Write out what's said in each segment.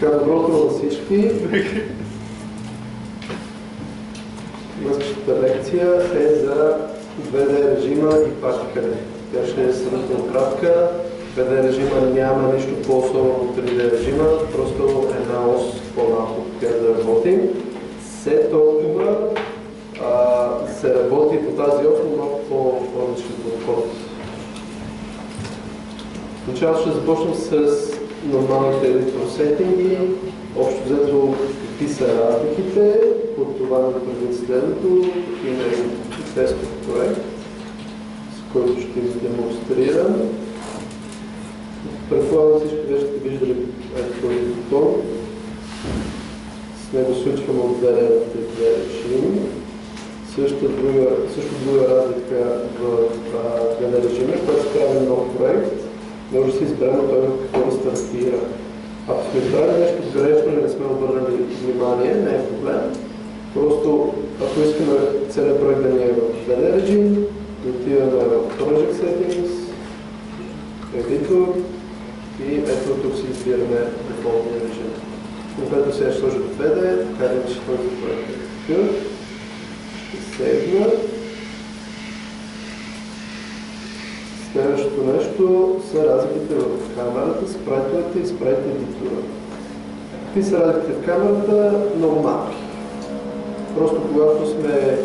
Така, доброто на всички. Днешната лекция е за 2D режима и пачкане. Тя ще е сравнително кратка. 2D режима няма нищо по-особено от 3D режима, просто една ос по-малко, която да работим. Все толкова се работи по тази ос, но много по-различен подход. Начало ще започнем с нормалните editor сетинги. Общо взето какви са разликите, от това да предвид следното, има и тестов проект, с който ще ви демонстрирам. Предполагам всички вече сте виждали този бутон. С него свичваме от 2D в 3D режим. Също друга разлика в 2D режима, когато се прави нов проект, може да се изберем от това какво да стартира. Ако сме избрали нещо грешно и не сме обърнали внимание, не е проблем. Просто ако искаме целият проект да ни е в 2D режим, отиваме в Project Settings, Editor и ето тук си избираме дефолтния режим. Конкретно сега ще сложа в 2D, така да ще този проект е тук. Ще сейвна. Следващото нещо са разликите в камерата, спрайтовете и спрайт едитора. Какви са разликите в камерата? Много малки. Просто когато сме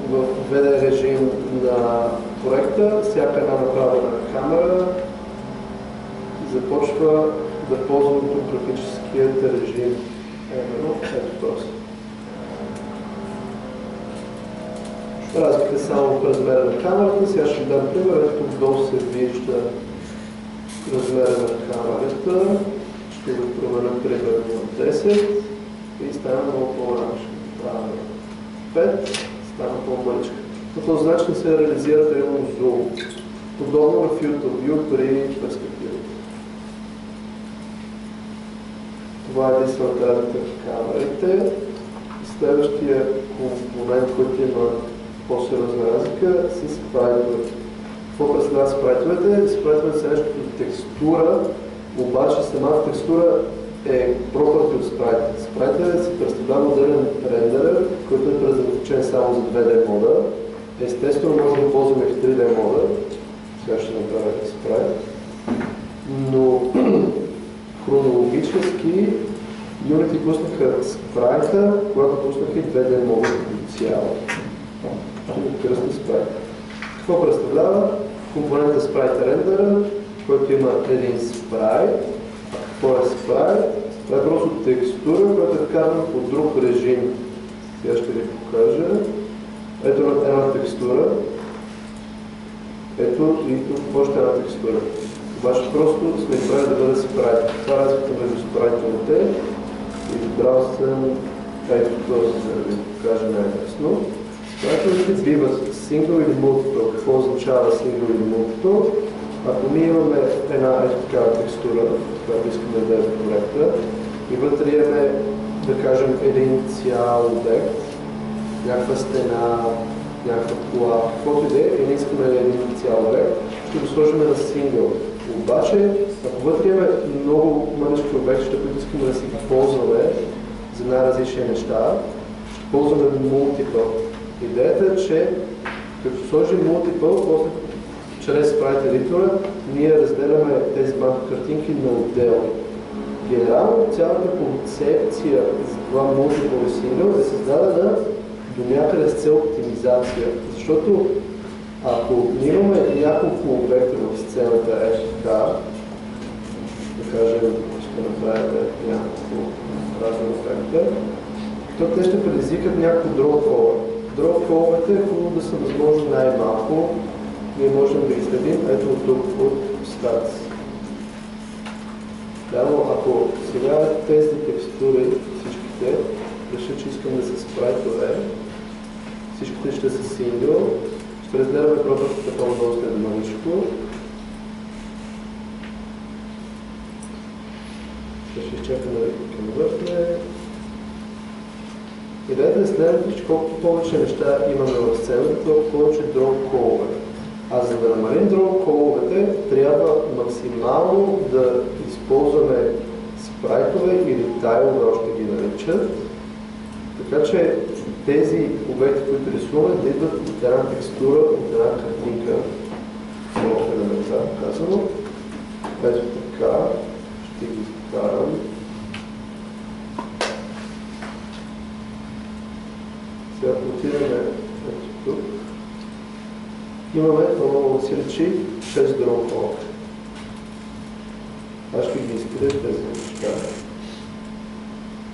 в 2D режим на проекта, всяка една направена камера започва да ползва топографическият режим. Ето този. Разликата само в размера на камерата. Сега ще дам пример. Ето тук долу се вижда размера на камерата. Ще го променя примерно на 10 и стана много по-голям. Ще правя 5, стана по-мъничка. По този начин се реализира примерно зум. Подобно в YouTube View при перспективата. Това е единствената разлика в камерите. Следващия компонент, който има по-сериозна разлика, са спрайтовете. Какво представлява спрайтовете? Спрайтовете са нещо като текстура, обаче самата текстура е property от спрайта. Спрайтът се представлява отделен рендерер, който е предназначен само за 2D мода. Естествено може да ползваме в 3D мода. Сега ще направя спрайт. Но хронологически Unity пуснаха спрайта, когато пуснаха и 2D мода като цяло. Ще го кръсна спрайт. Какво представлява? Компонента спрайт рендера, който има един спрайт. Какво е спрайт? Това е просто текстура, която е вкарана по друг режим. Сега ще ви покажа. Ето една текстура. Ето и тук още една текстура. Обаче просто сме избрали да бъде спрайт. Това е разлика между спрайтовете. Избрал съм ето този, за да ви покажа най-ясно. Спрайтовете биват single или multiple. Какво означава single или multiple? Ако ние имаме една такава текстура, която искаме да е в проекта, и вътре имаме, да кажем, един цял обект, някаква стена, някаква кола, каквото и да е, и не искаме един цял обект, ще го сложим на single. Обаче, ако вътре имаме много мънички обекти, които искаме да си ги ползваме за най-различни неща, ще ползваме multiple. Идеята е, че като сложим multiple, после чрез спрайт едитора, ние разделяме тези малки картинки на отдел. Генерално цялата концепция за това multiple и single е създадена до някъде с цел оптимизация. Защото ако имаме няколко обекта в сцената, ето така, да кажем, ще направим няколко разни обекта, то те ще предизвикат някакво дропфол. Дропфоловете е хубаво да са възможно най-малко. Ние можем да изследим ето от тук от Stats. Реално, ако сега тези текстури, всичките, решат, че искам да се спрайтове, всичките ще са single, ще разгледаме пропъртите по-долу след мъничко. Ще изчакаме да конвъртне. Идеята е следното, че колкото повече неща имаме в сцената, толкова повече дроп колове. А за да намалим draw коловете, трябва максимално да използваме спрайтове или тайлове, още ги наричат. Така че тези обекти, които рисуваме, да идват от една текстура, от една картинка, много елементарно казано. Ето така, ще ги вкарам. Сега отидаме ето тук. Имаме, много да си речи, 6 draw кола. Аз ще ги изкрия тези неща.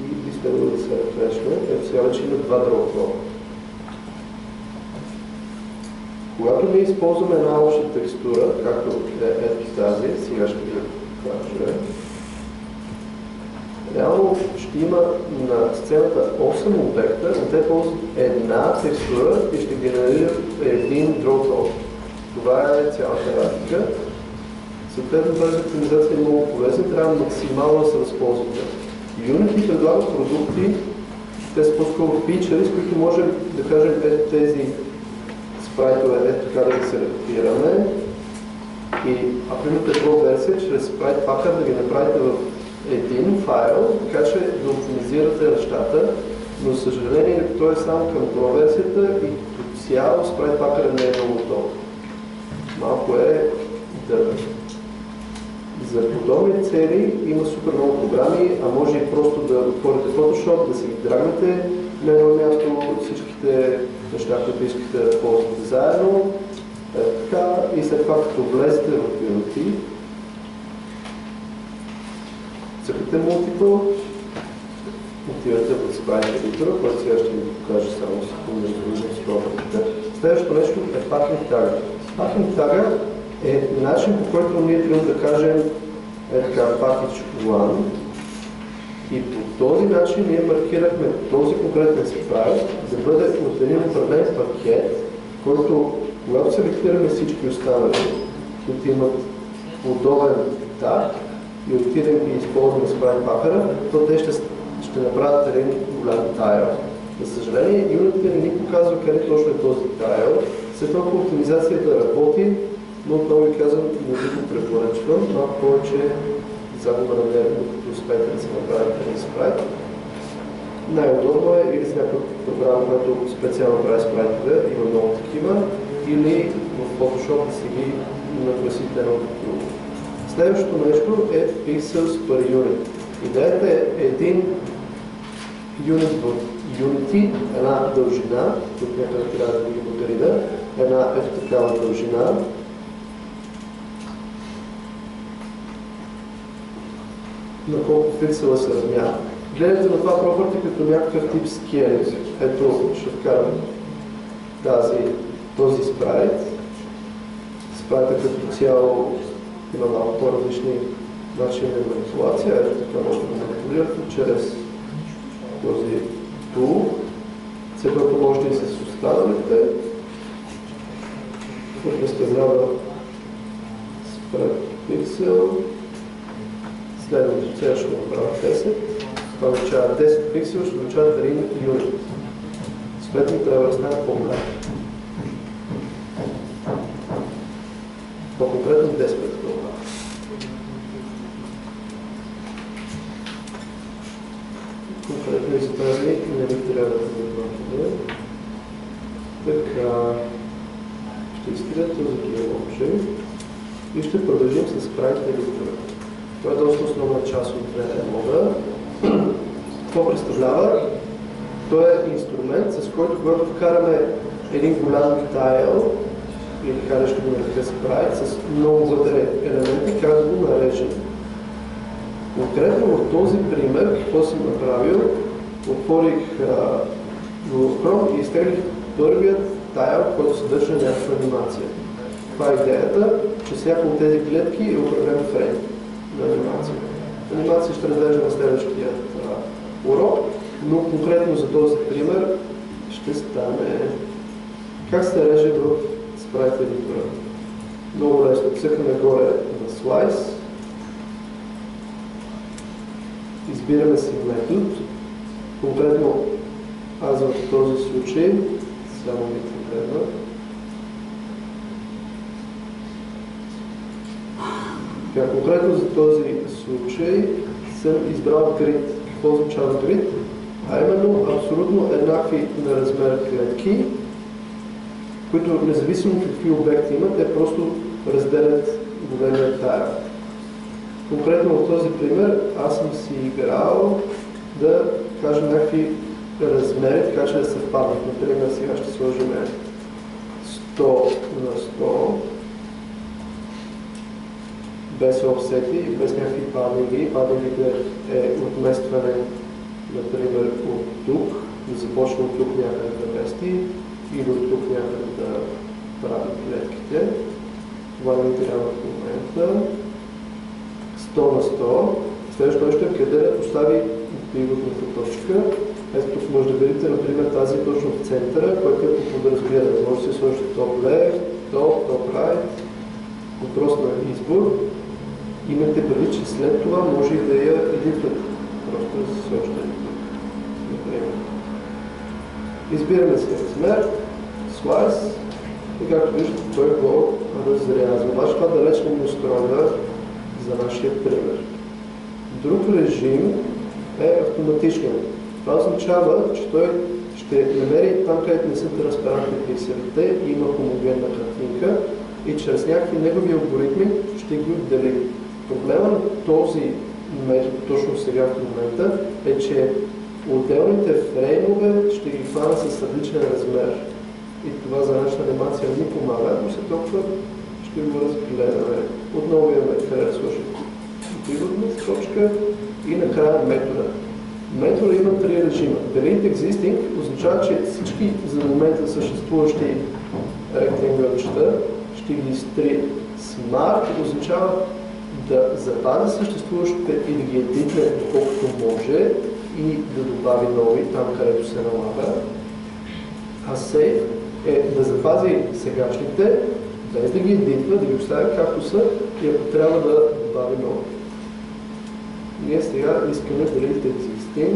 И би следвало да се рефрешне. Ето сега вече има 2 draw кола. Когато ние използваме една обща текстура, както е ето тази, сега ще ви кажа, реално ще има на сцената 8 обекта, но те ползват една текстура и ще генерират един draw code. Това е цялата разлика. Съответно тази оптимизация е много полезна, трябва максимално да се възползвате. Unity предлага продукти, те са по-скоро фичъри, с които можем да кажем ето тези спрайтове, ето така да ги селектираме. И ако имате Pro версия, чрез Sprite Packer да ги направите в един файл, така че да оптимизирате нещата, но за съжаление той е само към Pro версията и като цяло Sprite Packer не е много добър. Малко е дървен. За подобни цели има супер много програми, а може и просто да отворите Photoshop, да си ги драгнете на едно място, всичките неща, които искате да ползвате заедно. Така, и след това като влезете в Unity, цъкате Multiple, отивате в Sprite Editor, който сега ще ви покажа само секунда. Следващото нещо е Pathing Tag. Pathing Tag е начин, по който ние трябва да кажем така Package 1 и по този начин ние маркирахме този конкретен спрайт да бъде от един определен пакет, който когато селектираме всички останали, които имат подобен таг и отидем и използваме Sprite Packer, то те ще направят един голям тайл. За съжаление, Unity не ни показва къде точно е този тайл. След това оптимизацията работи, но отново ви казвам, не ви го препоръчвам, малко повече загуба на време, докато успеете да се направите един спрайт. Най-удобно е или с някаква програма, която специално прави спрайтове, има много такива, или в Photoshop да си ги нагласите едно от друго. Следващото нещо е Pixels per Unit. Идеята е един юнит в Unity, една дължина, тук някъде трябва да ги моделира, една ето такава дължина, на колко пиксела се равнява. Гледате на това property като някакъв тип скелинг. Ето ще вкарам този спрайт. Спрайта като цяло има малко по-различни начини на манипулация. Ето така може да манипулирате чрез този tool. Цепето може да и с останалите. Тук представлява спрайт пиксел. Следващото сега ще го направя 10. Това означава 10 пиксела, ще означава 1 юнит. Съответно трябва да стане по-голям. По-конкретно 10 пъти по-голям. Конкретно и за тази не ви трябва да бъде. Така, ще изтрия този геометрия и ще продължим с Sprite Editor. Това е доста основна част от мода. Какво представлява? Той е инструмент, с който когато вкараме един голям тайл, или така нещо го нарека спрайт, с много вътре елементи, как да го нарежем. Конкретно в този пример, какво съм направил, отворих в Chrome и изтеглих първият тайл, който съдържа някаква анимация. Това е идеята, че всяко от тези клетки е определен фрейм на анимация. Анимация ще разглежда на следващия урок, но конкретно за този пример ще стане как се реже в Sprite Editor. Много лесно. Цъкаме горе на Slice, избираме си метод. Конкретно аз в този случай само ми погледна. Така, конкретно за този случай съм избрал grid. Какво означава grid? А именно абсолютно еднакви на размер клетки, които независимо какви обекти имат, те просто разделят големия тайл. Конкретно в този пример аз съм си играл да кажа някакви размери, така че да съвпаднат. Например, сега ще сложим 100 на 100, без офсети, без някакви падинги. Падингите е отместване, например, от тук, да започне от тук някъде да мести или от тук някъде да прави клетките. Това не трябва в момента. 100 на 100. Следващото нещо е къде да постави пивотната точка. Ето тук може да видите, например, тази точно в центъра, който е по подразбиране. Може да се сложи топ left, топ right. Въпрос на избор. Имате предвид, че след това може и да я едитвате. Просто да се сложите например. Избираме си размер, слайс и както виждате, той го разрязва. Обаче това далеч не устройва за нашия пример. Друг режим е автоматичен. Това означава, че той ще намери там, където не са транспарантни пикселите и има хомогенна картинка и чрез някакви негови алгоритми ще ги отдели. Проблема на този метод, точно сега в момента, е, че отделните фреймове ще ги хвана с различен размер. И това за нашата анимация не ни помага, но след толкова ще го разгледаме. Отново имаме къде да сложим пивотна точка и накрая метода. Метода има три режима. Delete Existing означава, че всички за момента съществуващи ректангълчета ще ги изтри. Smart означава да запази съществуващите и да ги едитне доколкото може и да добави нови там, където се налага. А Save е да запази сегашните, без да ги едитва, да ги оставя както са и ако трябва да добави нови. Ние сега искаме Delete Existing,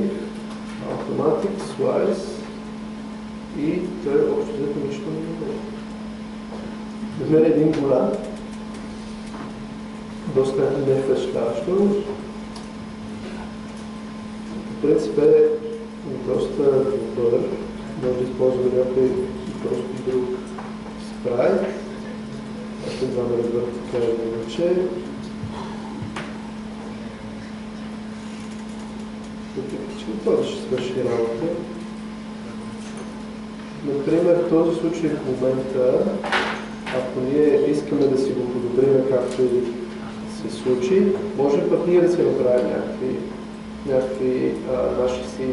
Automatic, Slice и той общо взето нищо не е. Намери един голям, доста невпечатляващо. В принцип е доста добър, може да използва някой просто друг спрайт. Аз едва ме разбрах така иначе. Това ще свърши работа. Например, в този случай в момента, ако ние искаме да си го подобрим както и се случи, можем пък ние да си направим някакви наши си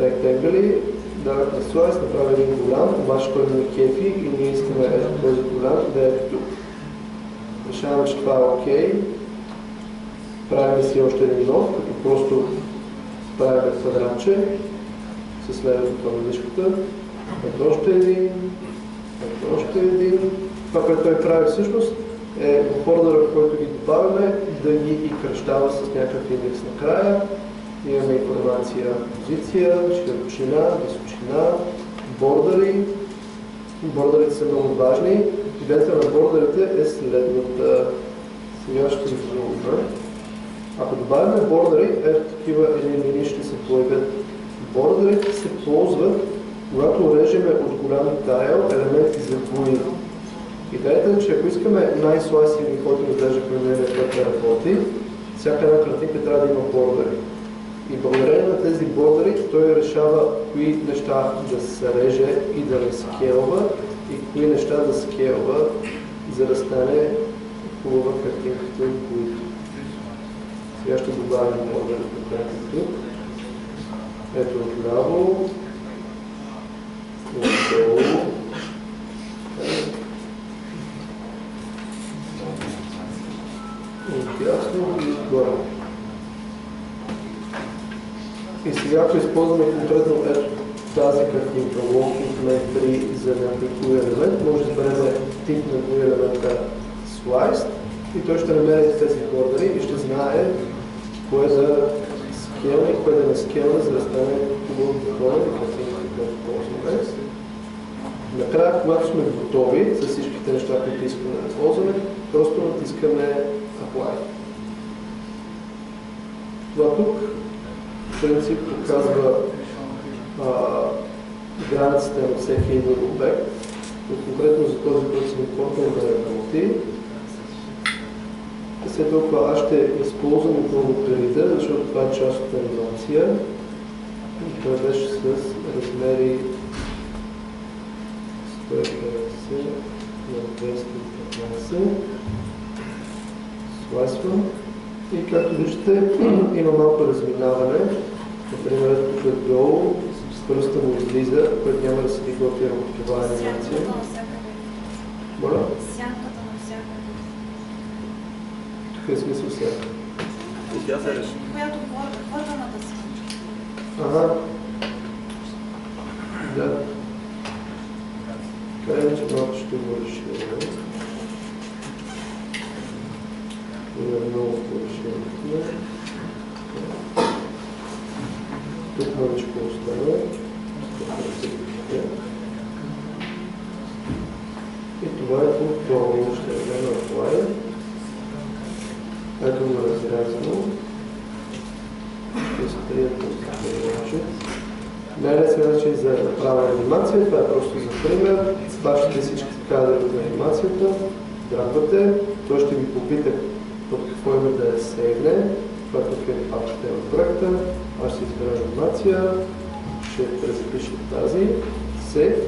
ректангли, дават на слайс, направим един голям, обаче който ни кефи и ние искаме този голям да е тук. Решаваме, че това е окей. Правим си още един нов, като просто правим квадратче с левото на мишката, ето още един, ето още един. Това, което той прави всъщност е в бордера, в който ги добавяме, да ги и кръщава с някакъв индекс накрая. Имаме информация, позиция, широчина, височина, бордери. Бордерите са много важни. Идеята на бордерите е следната. Сега ще изгледаме. Ако добавяме бордери, ето такива линии ще се появят. Бордерите се ползват, когато режеме от голям тайл елементи за бои. Идеята е, че ако искаме най-слайсинг, който изглежда променение, който работи, всяка една картинка трябва да има бордери. И благодарение на тези бордери той решава кои неща да се реже и да не скелва и кои неща да скелва, за да стане хубава картинката и които. Сега ще добавим бордерите тук. Ето отляво, отдолу. Отясно и отгоре. И сега, ако използваме конкретно ето тази картинка, Walking Map 3 за някой кои елемент, може да изберем тип на кои елемента Sliced и той ще намери тези бордери и ще знае кое да скелне и кое да не скелне, за да стане хубаво допълнен и картинка, която ползваме. Накрая, когато сме готови с всичките неща, които искаме да ползваме, просто натискаме Apply. Това тук в принцип показва границите на всеки един обект. Конкретно за този, който съм импортнал да работи. След това аз ще използвам отново перида, защото това е част от анимация. И това беше с размери 150 на 215. Слайсвам. И както виждате, има малко разминаване. Например, тук е долу, пръста му излиза, което няма да се диготвирам от това анимация. Моля? Сянката навсякъде. Тук е смисъл сянка. Която върваната сянка. Ага. Да. Така че малко ще го решим. Много решим. Тук мъничко остане. И това е повторно. Ще взема Apply. Ето го разрязано. Ще сприят повече. Най-лесен начин за направа анимация, това е просто за пример. Бащате всички кадри от анимацията, драгвате, той ще ви попита под какво има да я сейвне. Това тук е папката в проекта. Аз ще избера анимация, ще презапиша тази, Save,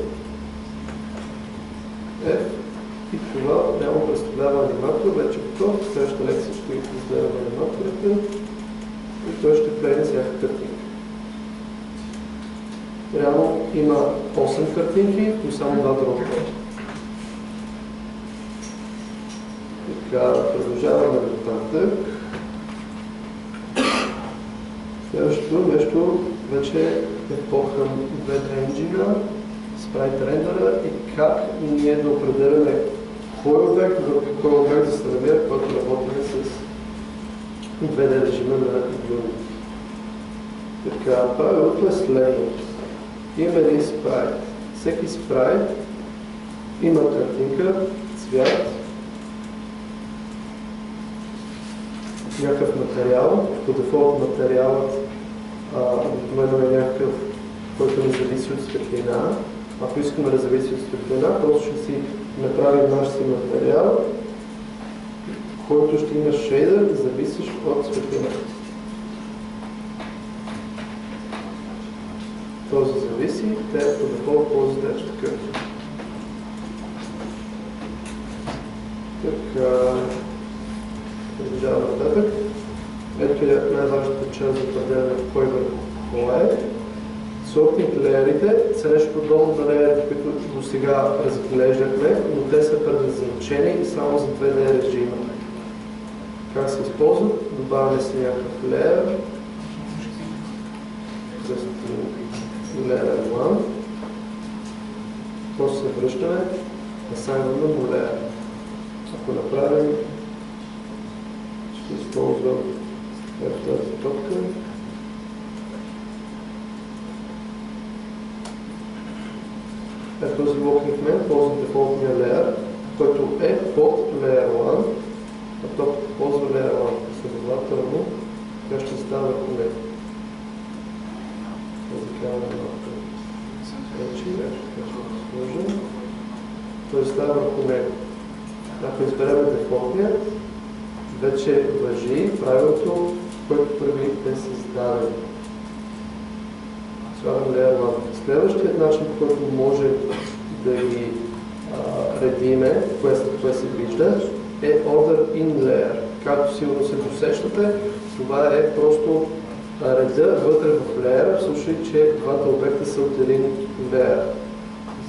F и това няма представлява аниматор, вече готов. В следващата лекция ще ви изгледам аниматорите и той ще плейне всяка картинка. Реално има 8 картинки, но само 2 дропа. Така, продължаваме нататък. Следващото нещо вече е по-към 2D Engine, Sprite Renderer и как ние да определяме кой обект, върху кой обект да се намира, когато работим с 2D режима на Unity. Така, правилото е следното. Има един спрайт. Всеки спрайт има картинка, цвят, някакъв материал. По дефолт материалът обикновено е някакъв, който не зависи от светлина. Ако искаме да зависи от светлина, просто ще си направим наш си материал, който ще има шейдър, зависиш от светлина. Този зависи, те по дефолт ползват такъв. Така, продължаваме нататък. Ето е най-важната част за определяне кой върху какво е. Sorting леерите са нещо подобно на леерите, които до сега разглеждахме, но те са предназначени само за 2D режима. Как се използват? Добавяме си някакъв леер. Layer 1. После се връщаме, насайваме му layer. Ако направим, ще използвам тази топка. Ето този локнихме, ползвам дефолтния layer, който е под layer 1, а топката ползва layer 1. Следователно, тя ще става върху него. Той става върху него. Ако изберем дефолтният, вече важи правилото, което преди е създадено. Слагам layer 1. Следващият начин, по който може да ги редиме, кое след кое се вижда, е order in layer. Както сигурно се досещате, това е просто реда вътре в леера, в случай, че двата обекта са от един леер.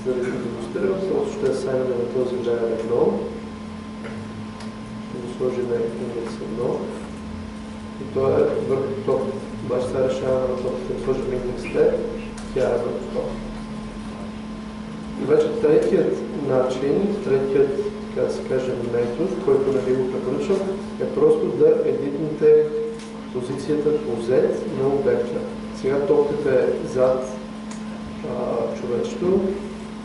За да ви демонстрирам, просто ще асайнаме на този леер 1. Ще го сложим на индекс 1. И това е върху топ. Обаче сега решаваме на топ, ще сложим индекс 2, тя е върху топ. И вече третият начин, третият, така да се каже, метод, който не ви го препоръчвам, е просто да едитнете позицията по Z на обекта. Сега топката е зад човечето.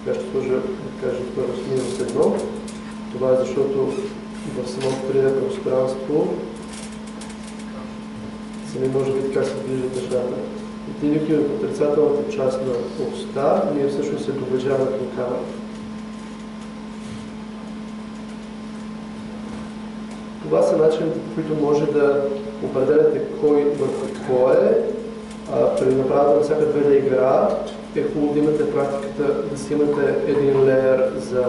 Сега ще сложа, да кажем, първо с минус 1. Това е защото в самото 3D пространство. Сами може да видите как се движат нещата. Отидайки в отрицателната част на оста, ние всъщност се доближаваме към камерата. Това са начините, по които може да определяте кой върху какво е. При направата на всяка 2D игра е хубаво да имате практиката да си имате един леер за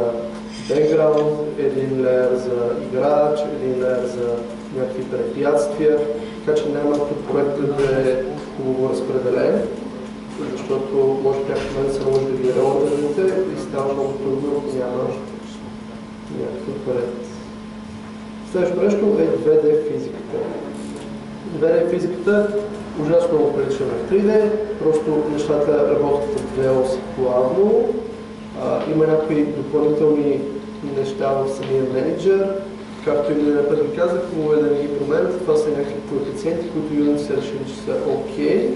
бекграунд, един леер за играч, един леер за някакви препятствия, така че най-малко проектът да е хубаво разпределен, защото може как в момента се може да ги реордерните и става много трудно, ако няма някакъв ред. Следващото нещо е 2D физиката. 2D физиката ужасно много прилича на 3D, просто нещата работят в две оси плавно. Има някои допълнителни неща в самия менеджер, както и на път ви казах, хубаво е да не ги променят. Това са някакви коефициенти, които Unity са решили, че са окей.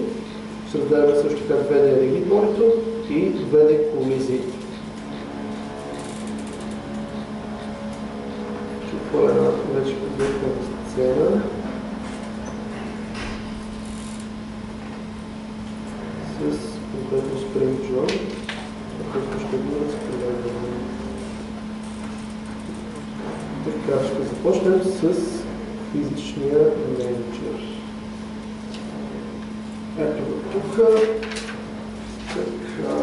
Ще разгледаме също така 2D регидборито и 2D колизии. Това е една вече подготвена сцена. С конкретно Spring John, който ще бъдат спределени. Така, ще започнем с физичния менеджер. Ето го тук. Така.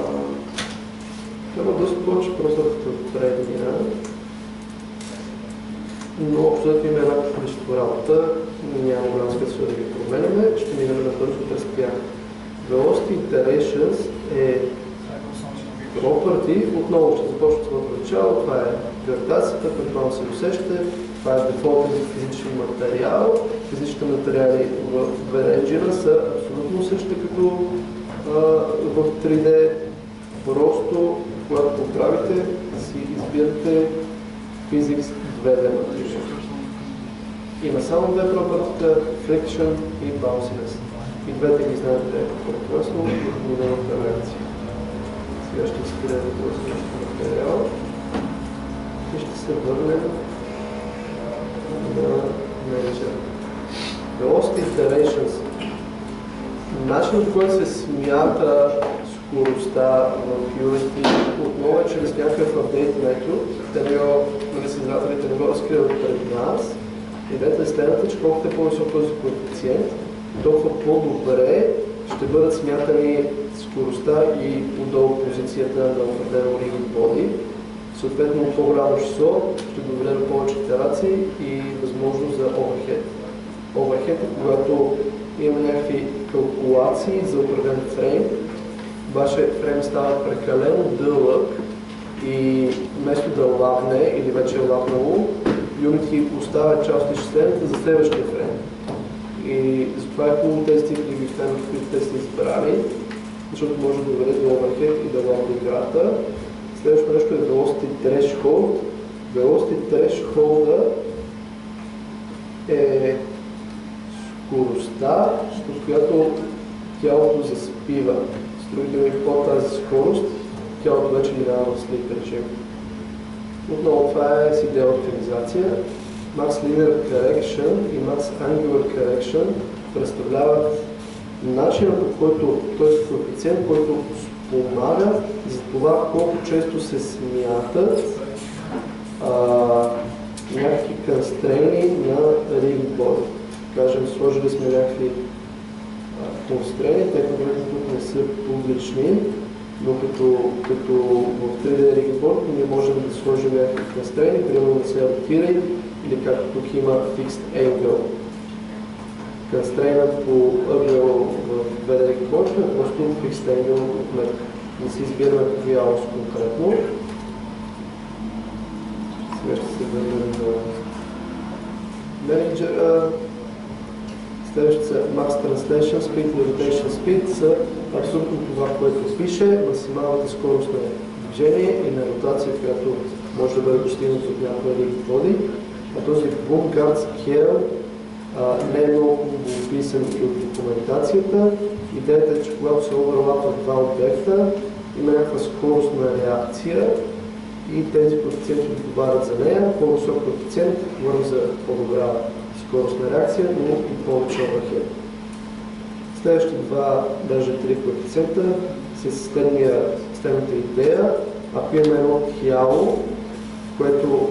Това доста повече просто от предния. Но общо има една количество работа. Няма голямо смисъл да ги променяме. Ще минем набързо през тях. Velocity Iterations е property. Отново ще започна от начало. Това е гравитацията, предполагам се усещате. Това е дефолтен физичен материал. Физичните материали в 2D Engine са абсолютно същите като в 3D. Просто, когато поправите, си избирате Physics 2D Material. Има само две пропъртите, Friction и Bounciness. И двете ги знаете прекрасно в миналата реакция. Сега ще спираме този материал и ще се върнем на менеджер. Velocity Iterations. Начинът, по който се смята скоростта в Unity, отново е чрез някакъв апдейт метод. Създателите не го разкриват пред нас. Идеята е следната, че колкото е по-висок този коефициент, толкова по-добре ще бъдат смятани скоростта и отдолу позицията на определено rigid body. Съответно, по-голямо число ще доведе до повече итерации и възможност за overhead. Overhead е когато има някакви калкулации за определен фрейм, обаче фрейм става прекалено дълъг и вместо да лавне или вече е лавнало, Unity оставя част от изчисленията за следващия фрейм. И затова е хубаво тези цикли ги фреймите, които те са избрали, защото може да доведе до overhead и да лавне играта. Следващото нещо е Velocity Threshold. Velocity Threshold е скоростта, с която тялото заспива. Строително под тази скорост, тялото вече минава в sleep режим. Отново това е с идея оптимизация. Max Linear Correction и Max Angular Correction представляват начина, по който т.е. коефициент, който спомага за това колко често се смятат някакви констрейни на rigid body. Кажем, сложили сме някакви констрейни, те тук не са публични, но като в 3D rigid body ние можем да сложим някакви констрейни, примерно да се ротира или както тук има Fixed Angle. Констрейнът по ъгъл в 2D rigid body е просто Fixed Angle отметка. Да си избираме коя ос конкретно. Сега ще се върнем на менеджера. Следващите са Max Translation Speed и Rotation Speed са абсолютно това, което пише, максималната скорост на движение и на ротация, която може да бъде достигната от някоя rigid body. А този Boom Guard Scale не е много описан и от документацията. Идеята е, че когато се оверлапват два обекта, има някаква скорост на реакция и тези коефициенти отговарят за нея. По-висок коефициент говорим за по-добра скорост на реакция, но и повече overhead. Следващите два, даже три коефициента са следната идея. Ако имаме едно тяло, което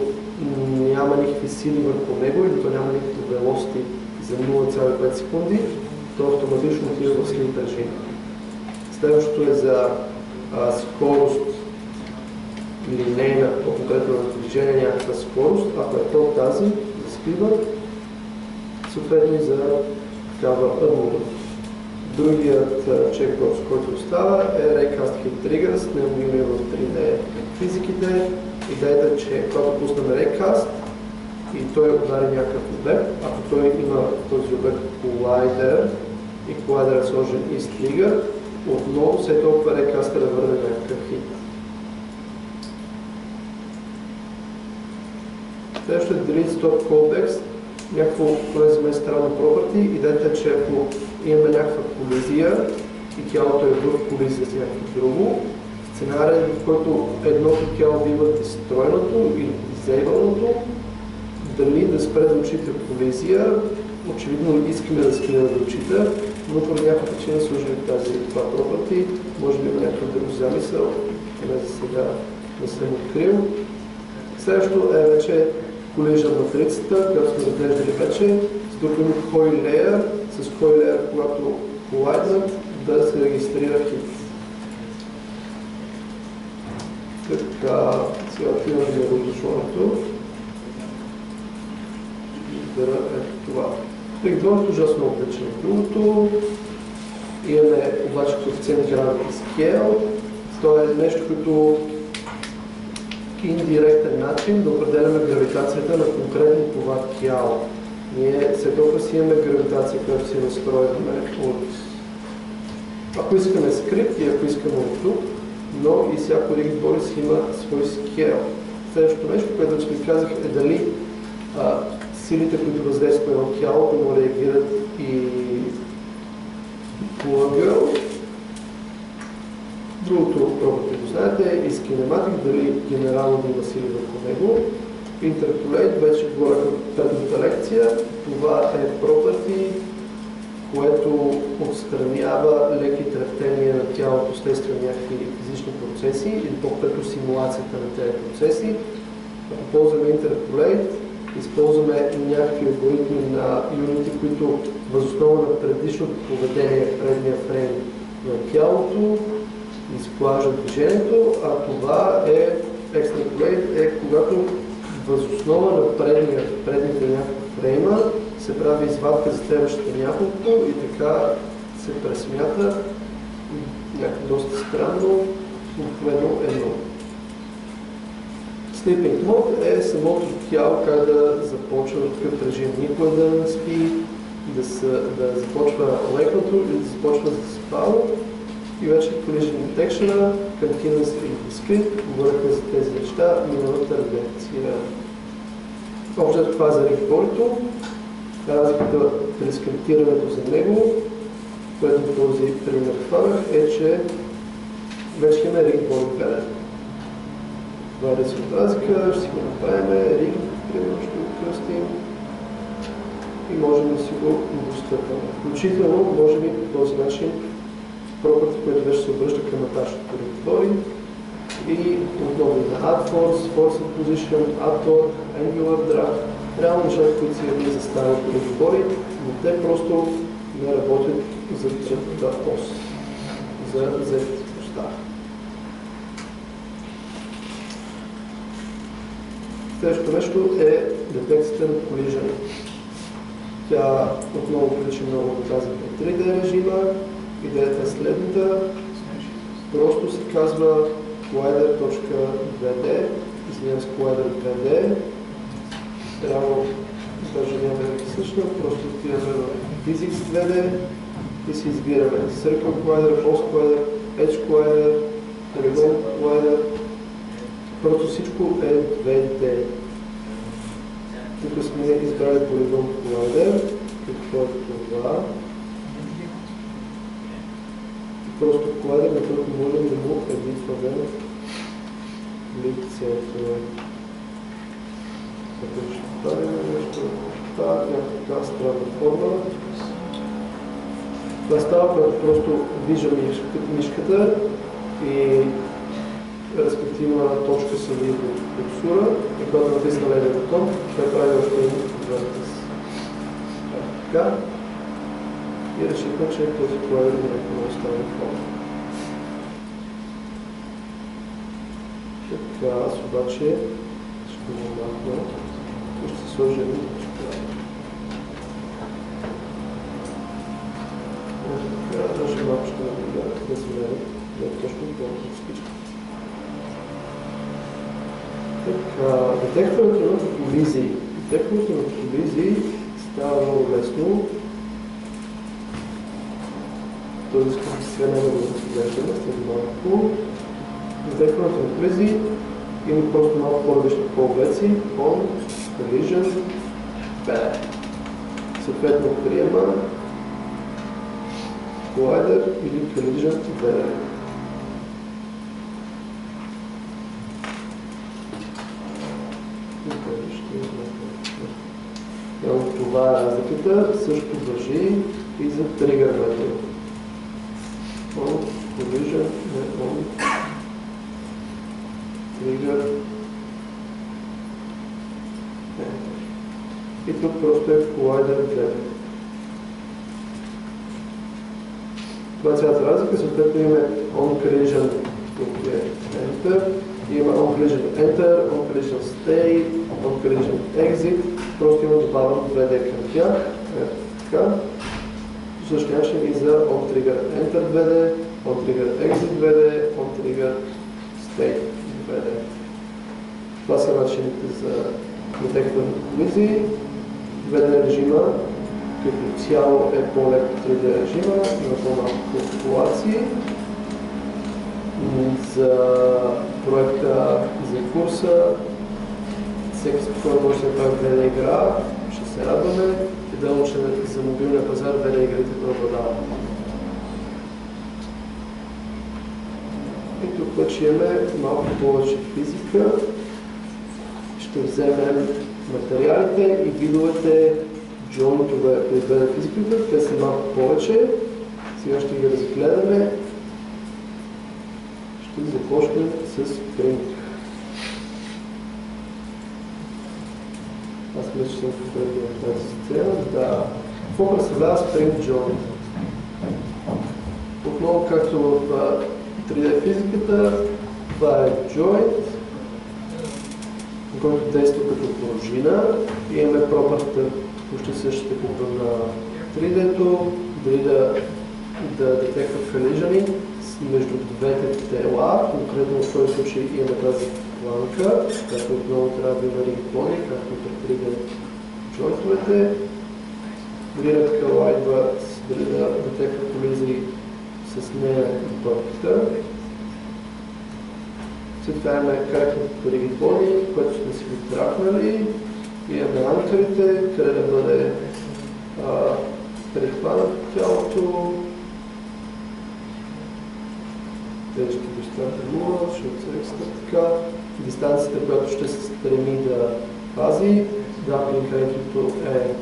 няма никакви сили върху него или то няма никакви велосити за 0,5 секунди, то автоматично отива в слип режим. Следващото е за скорост линейна, по-конкретно на движение някаква скорост. Ако е то тази, за спива, съответно и за такава ъдмора. Другият чекбокс, който остава е Raycast Hit Triggers, него има в 3D физиките. Идеята е, че когато пуснем Raycast и той удари някакъв обект, ако той има този обект колайдер и колайдер е сложен и с тригър, отново след толкова Raycast да върне някакъв хит. Следващото е Delete Stop Callbacks, някакво за мен странно property. Идеята е, че ако имаме някаква колизия и тялото е в колизия с някакво друго, сценарий, в който едното тяло бива дестройното или дизейваното, дали да спре да отчита колизия, очевидно искаме да спре да отчита, но по някаква причина служим това property, може би има някакъв друг замисъл, поне за сега не съм открил. Следващото е вече collision матрицата, която сме разглеждали вече, с друг думи кой layer, с кой layer, когато колайднат, да се регистрира хит. Така, сега отиваме за различното. Избера ето това. Регдонът ужасно отличен от другото. Имаме обаче коефициент Gravity Scale. Това е нещо, което индиректен начин да определяме гравитацията на конкретно това тяло. Ние след толкова си имаме гравитация, която си настрояваме от... Ако искаме скрипт и ако искаме от тук, но и всяко ригбори си има свой скел. Следващото нещо, което ви казах, е дали силите, които въздействат на едно тяло, да му реагират и по ъгъл. Другото, пробвате го знаете, е Kinematic, дали генерално да има сили върху него. Interpolate, вече говоря към предната лекция. Това е property, което отстранява леки трептения на тялото следствие на някакви физични процеси или по-като симулацията на тези процеси. Ако ползваме Interpolate, използваме някакви алгоритми на Unity, които възоснова на предишното поведение, предния фрейм на тялото, изглаждат движението, а това е Extrapolate, е когато възоснова на предните няколко фрейма се прави извадка за следващите няколко и така се пресмята някакво доста странно, обикновено едно. Sleeping Mode е самото тяло как да започва в такъв режим. Никой да не спи, да започва лекното или да започва заспало. И вече Collision Detection, Continuous и Discrete, говорихме за тези неща, миналата лекция. Общо това за ригборито, разликата при скриптирането за него, което този пример хванах, е, че вече имаме ригборит гледан. Това е резултат разлика, ще си го направим, риг, примерно ще го кръстим и можем да си го достъпваме. Включително, може би по този начин, property, който вече се обръща към атачното ригбори и отново на Add Force, Force Position, Add Torque, Angular Drag, реално нещата, които си имаме за старото ригбори, но те просто не работят за цялата ос, за взетите неща. Следващото нещо е детекцията на collision. Тя отново прилича много на тази по 3D режима. Идеята е следната. Просто се казва collider.2D, извинявам с collider 2D. Трябва даже няма да е същна, просто отиваме в Physics 2D и си избираме Circle Collider, Pulse Collider, Edge Collider, Polygon Collider. Просто всичко е 2D. Тук сме избрали Polygon Collider. Какво е това? Просто колайдер, на който можем да му едитваме лицето. Така ще правим нещо. Така странна форма. Това става, когато просто движа мишката и респективна точка се види до курсора и когато натисна левия бутон, той прави още един въртис. Така. И решихме, че този коледър директно да остане фон. Така, аз обаче ще го махна и ще сложа един точка. Така, даже малко ще да се меря, да е точно по-малко всичко. Така, детектването на колизии. Детектването на колизии става много лесно. Този сега няма да го разглеждаме след малко. Детектването на колизии има просто малко по-различни погледци. On, collision, bad. Съответно приема collider или collision bad. Това е разликата, също важи и за тригърването. On, collision, не on, trigger. И тук просто е collider 2. Това е цялата разлика, съответно имаме on collision, тук е enter, има on collision enter, on collision stay, on collision exit, просто има добавен 2D към тях, така. По същия начин и за on trigger enter 2D, on trigger exit 2D, on trigger stay 2D. Това са начините за детектване на колизии. 2D режима като цяло е по-лек от 3D режима, има по-малко калкулации. За проекта, за курса, всеки спокойно може да направи 2D игра, ще се радваме и да научим за мобилния пазар 2D игрите преобладава. И тук вече имаме малко повече физика. Ще вземем материалите и видовете джойнтове при 2D физиката. Те са малко повече. Сега ще ги разгледаме. Ще започнем с принт. Аз мисля, че съм поправил в тази сцена. Да. Какво представлява Spring Joint? Отново, както в 3D физиката, това е joint, който действа като пружина. Имаме пропърта почти същата като на 3D-то, дори да детектва collision между двете тела. Конкретно в този случай имаме тази планка, която отново трябва да има ригидони, както при 3D джойнтовете. Дори да колайдва, дали да детектва колизии с нея и пъпката. След това имаме кракнатото ригидони, което сме си го трахнали. Имаме анкерите, къде да бъде прехванато тялото. Те ще доставят 0, ще отсрексна така. Дистанцията, която ще се стреми да пази. Даплинг рейнтото е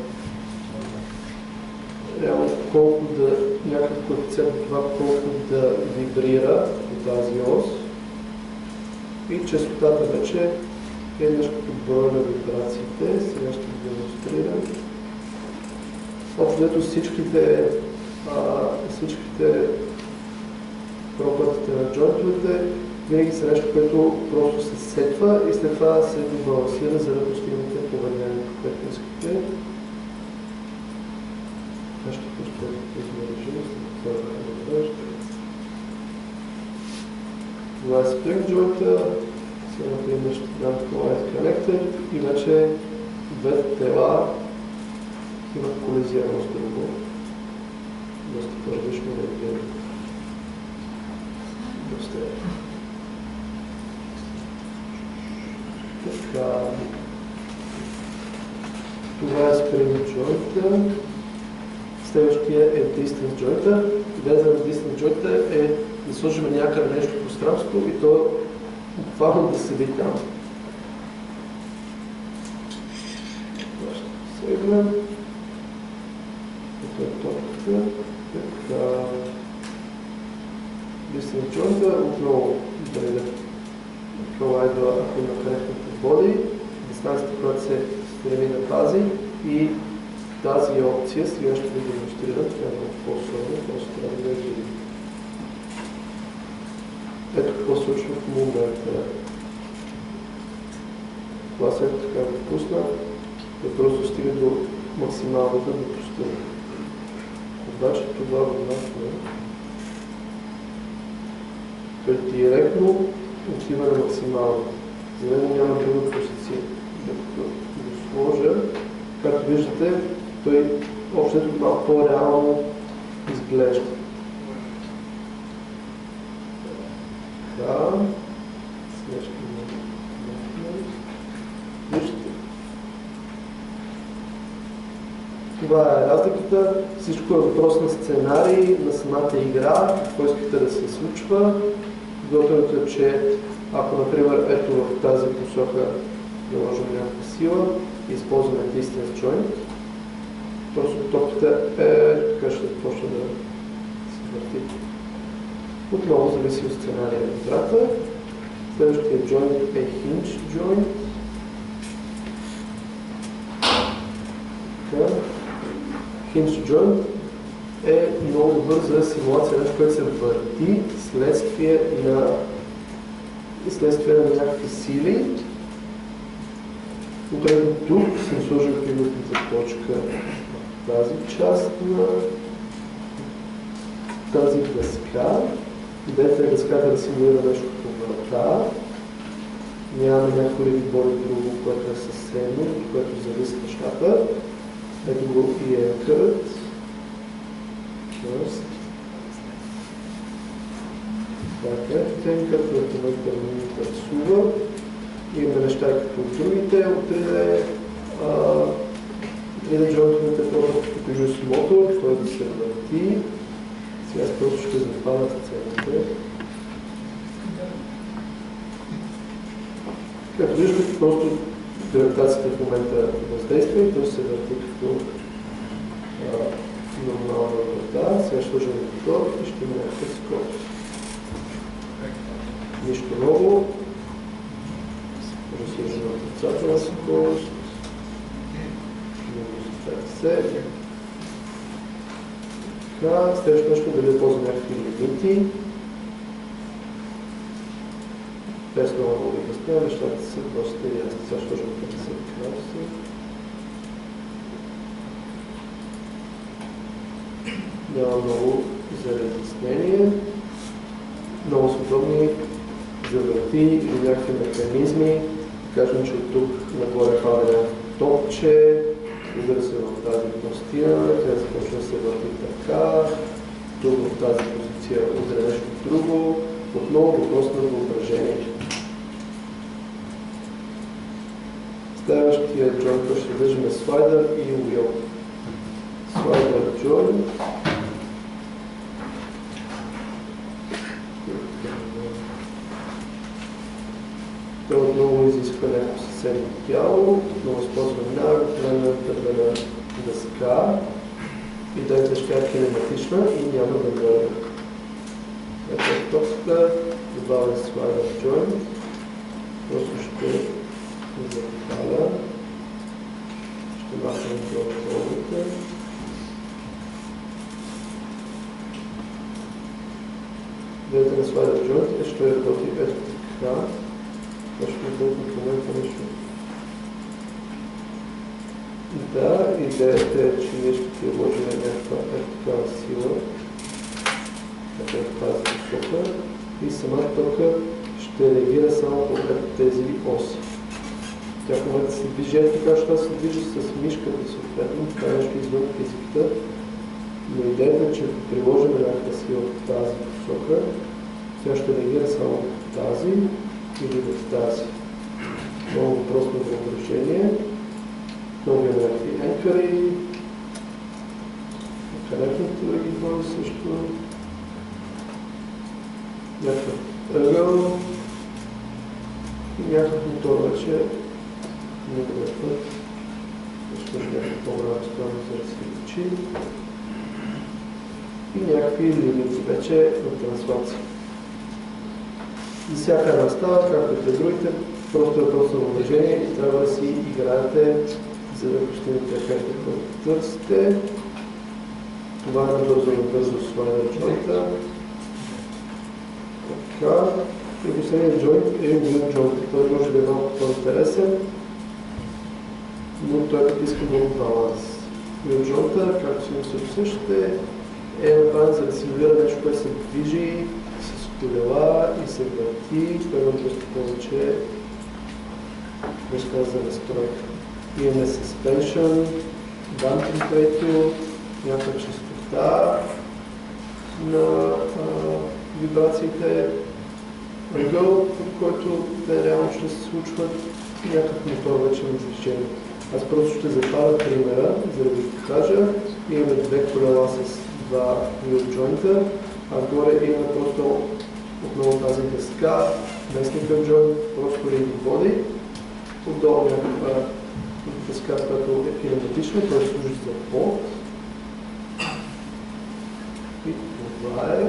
реално колко да, някакъв коефициент от това колко да вибрира по тази ос. И честотата вече е нещо като брой на вибрациите. Сега ще ги демонстрирам. Общо всичките пропъртите на джойнтовете винаги са нещо, което просто се сетва и след това се добалансира, за да постигнете поведението, което искате. Това ще пуска този режим, след това да го. Това е Spring Joint, сега например ще дам Collide Connector и вече двете тела имат колизия едно с друго. Доста по-различно реагират. Така. Това е Spring Joint. Следващия е Distance Joint. Идеята на Distance Joint е да сложим някъде нещо в пространството и то буквално да седи там. Това ще сегнем. Ето е топката. Така. Дисен джойнта, отново да колайдва, ако има коректните води, дистанцията, която се стреми да пази и тази опция, сега ще ви демонстрирам, това е много по-сложно, просто трябва да я видим. Ето какво се случва в момента. Класът така го пусна, да просто стига до максималната допустима. Обаче това възнахме. Той директно отива на максимално. За него няма друга позиция. Докато го сложа, както виждате, той общо малко по-реално изглежда. Да. Смешка виждате. Това е разликата. Всичко е въпрос на сценарий, на самата игра, какво искате да се случва. Готовото е, че ако, например, ето в тази посока наложим някаква сила и използваме distance joint, просто топката така ще почне да се върти. Отново зависи от сценария на играта. Следващия joint е hinge joint. Hinge joint е много добър за симулация, нещо, което се върти следствие на някакви сили. Отредно тук съм сложил пивотната точка в тази част на тази дъска. Идеята е дъската да симулира нещо като врата. Нямаме някой рибор и друго, което е съседно, от което зависи нещата. Ето го и енкърът. Това е енкърът, който в момента ми интересува. Имаме неща като другите от 3D джойнтовете, като just мотор, който да се върти. Сега просто ще западат целите. Като виждате, просто гравитацията в момента въздейства и той се върти като нормална врата. Сега ще сложим мотор и ще има някакъв скорост. Нищо ново. Може да сложим отрицателна скорост. Така, следващото нещо дали ползвам някакви лимити. Без много да обясня, нещата са доста ясни. Сега ще сложим 50 градуса. Няма много за разяснение. Много са удобни за врати или някакви механизми. Да кажем, че от тук нагоре пада някакво топче, удара се в тази пластина, тя започва да се върти така, тук в тази позиция удара нещо друго, отново въпрос на въображение. Следващия джойнт ще виждаме слайдър и уил. Слайдър джойнт. Той отново изисква някакво съседно тяло, отново използваме най-обикновена дървена дъска. Идеята ще е кинематична и няма да мърда. Ето е топката, добавя слайдър джойнт. Просто ще запаля. Ще махнем отдолните. Идеята на слайдър джойнт е, ще работи ето така. Точно в момента нещо. Да, идеята е, че ние ще ти вложим някаква такава сила. Ето в тази посока. И самата топка ще реагира само по тези оси. Тя в момента се движи така, защото се движи с мишката съответно. Това е нещо извън физиката. Но идеята е, че приложим някаква сила в тази посока, тя ще реагира само в тази или в тази. Много въпрос на въображение. Много някакви енкъри. Коректното да ги бъде също. Някакъв ъгъл. някакъв мотор вече неговия път. Защото някакъв по-голяма стойност за различни причини. И някакви лимити вече на транслация. За всяка една става, както и при другите, просто е просто въоръжение и трябва да си играете, за да постигнете ефекта, който търсите. Това е набързо слайдер джойнта. Така. И последният джойнт е wheel джойнт. Той може да е малко по-интересен, но той пък иска много баланс. Wheel джойнта, както си му се досещате, е направен за да симулира нещо, което се движи с колела и се върти. Той има просто повече неща за настройка. Имаме suspension, damping rate, някаква честота на вибрациите, ъгъл, под който те реално ще се случват и някакъв мотор вече на движение. Аз просто ще запаля примера, за да ви покажа. Имаме две колела с два wheel joint-а, а горе имаме просто отново тази дъска, местникъв joint, просто да ги води. Отдолу някаква дъска, която е кинематична, т.е. служи за пот. И това е.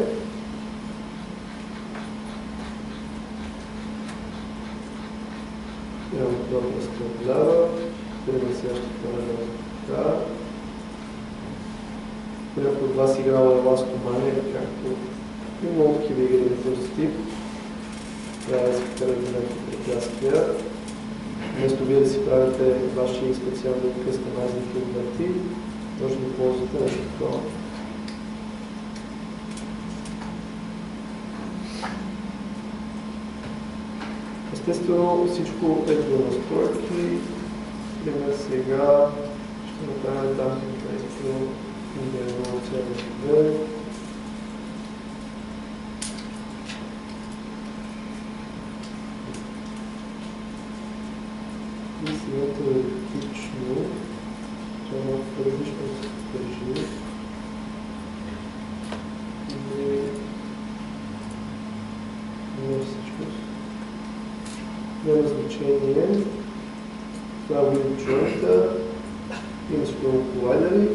Имаме това да разпределява, пренасящата на така. Някой от вас играла еластомания, както и много такива игри на този тип. Трябва да се вкарат някакви препятствия. Вместо вие да си правите ваши специални къстомайзни конверти, може да ползвате нещо такова. Естествено всичко е до настройки. Пример сега ще направим damping ratio на 1,2. И сега теоретично това е малко различно да се държи. Не всъщност. Няма значение. Това е wheel joint-а. Има спорно колайдери.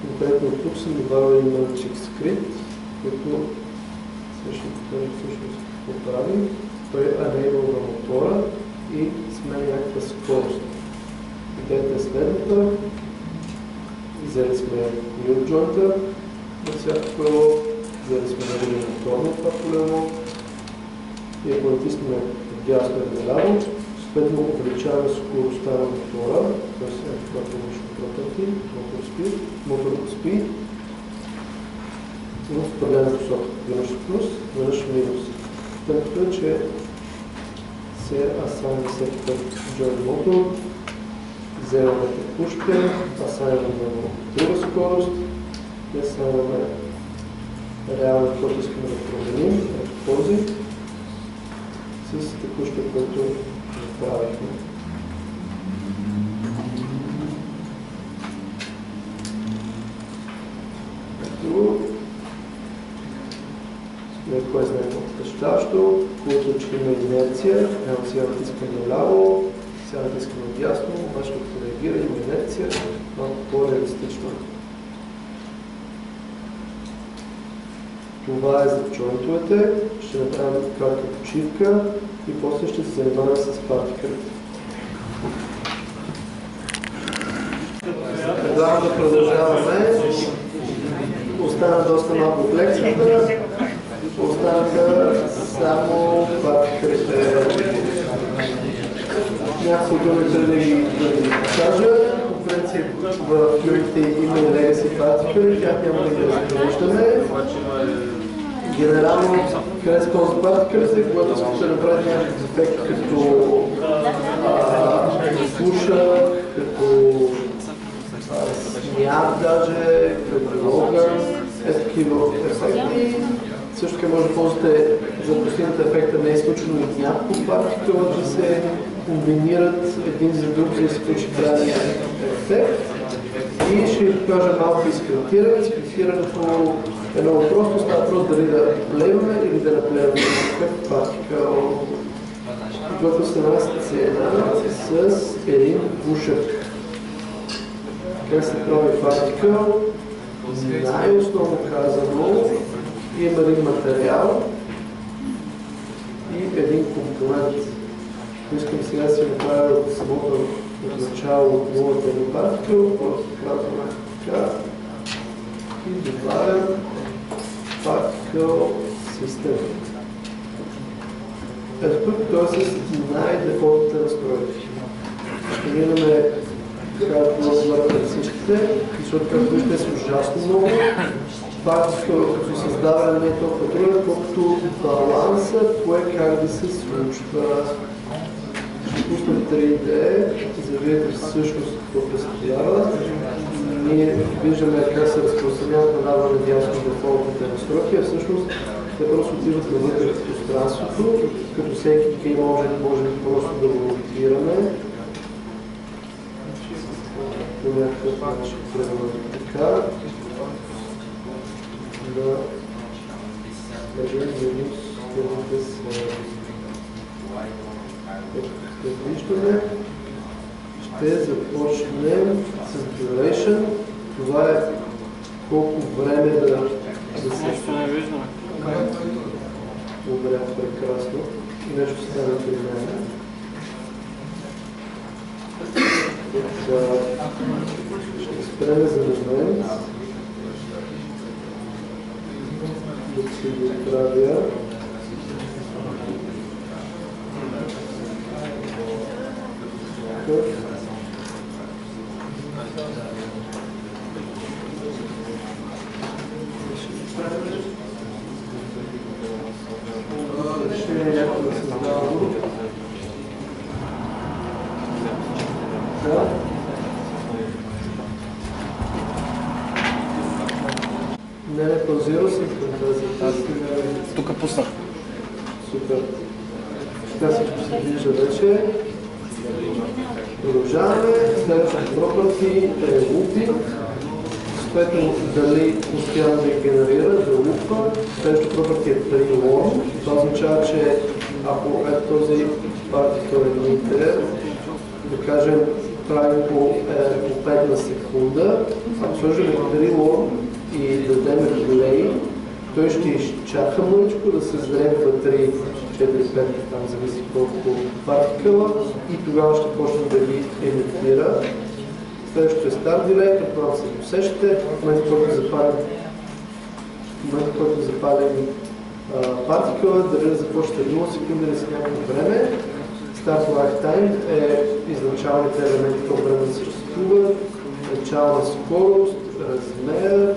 Конкретно тук съм добавил Magic Script, който всъщност поправи. Той enable мотора и сменя някаква скорост. Идеята е следната. Взели сме wheel joint-а на всяко колело, взели сме моторно това колело и ако натиснем дясно и наляво, съответно увеличаваме скоростта на мотора, т.е. това помощно протърти, мотор спи, но в определена посока. Веднъж плюс, веднъж минус. Тъй като че се асайна всеки път joint мотор, вземаме текуща, асайнаме на друга скорост и асайнаме реално каквото искаме да променим, ето този, с текуща, който направихме. Ето, кое знае по-впечатляващо, когато че има инерция, ето сега натискаме наляво, сега натискаме дясно, обаче като реагира има инерция, малко по-реалистично. Това е за джойнтовете, ще направим кратка почивка и после ще се занимаваме с партикърите. Предлагам да продължаваме. Остана доста малко от лекцията. Останаха само партикърите. Няколко думи да ви кажа. По принцип в юрите има и legacy партикъри, тях няма да ги разглеждаме. Генерално къде ползва партикърите, когато искате да направите някакъв ефект като слуша, като смях даже, като огън, такива ефекти. Също така може да ползвате за постигнете ефекта не е изключено от няколко партикъла, да се комбинират един за друг, за да се получи крайния ефект. И ще ви покажа малко изкриптиране. Изкриптирането е много просто, става просто дали да плейваме или да наплейваме някакъв партикъл. изготвя се една сцена с един пушък. Как се прави партикъл? Най-основно казано, има един материал и един компонент. Искам сега да си направя от самото начало от нулата на партикъл, който казваме така и добавям партикъл система. Ето тук той е с най-дефолтните настройки. Ще минаме както всичките, защото както виждате са ужасно много. Партикъл като създаване не е толкова труден, колкото баланса, кое как да се случва. Ще пуснем 3D, за да видите всъщност какво представлява. Ние виждаме как се разпространяват надава надясно дефолтните настройки, а всъщност те просто отиват навътре в пространството, като всеки гейм може просто да го ротираме. По някакъв начин трябва така да виждаме. Ще започнем с duration. Това е колко време да се... Нещо не виждаме. Добре, прекрасно. И нещо стане при мен. Ще спреме за момент. Да си го правя. Не, паузирал съм към тази. Тук пуснах. Супер. Така всичко се вижда вече. Продължаваме. Следващото property е looping. Съответно дали успявам да генерира, да лупа. Следващото property е prewarm. Това означава, че ако е този particle emitter, да кажем, правим по 5 на секунда, ако сложим prewarm и дадем relay, той ще изчака мъничко да създаде батерии 4-5, там зависи колко партикъла и тогава ще почне да ги емитира. Следващото е Start Delay, предполагам се досещате, в момента който запалим партикъла, дали да започне 0 секунди или с някакво време. Start Lifetime е изначалните елементи, колко време да съществуват, начална скорост, размер,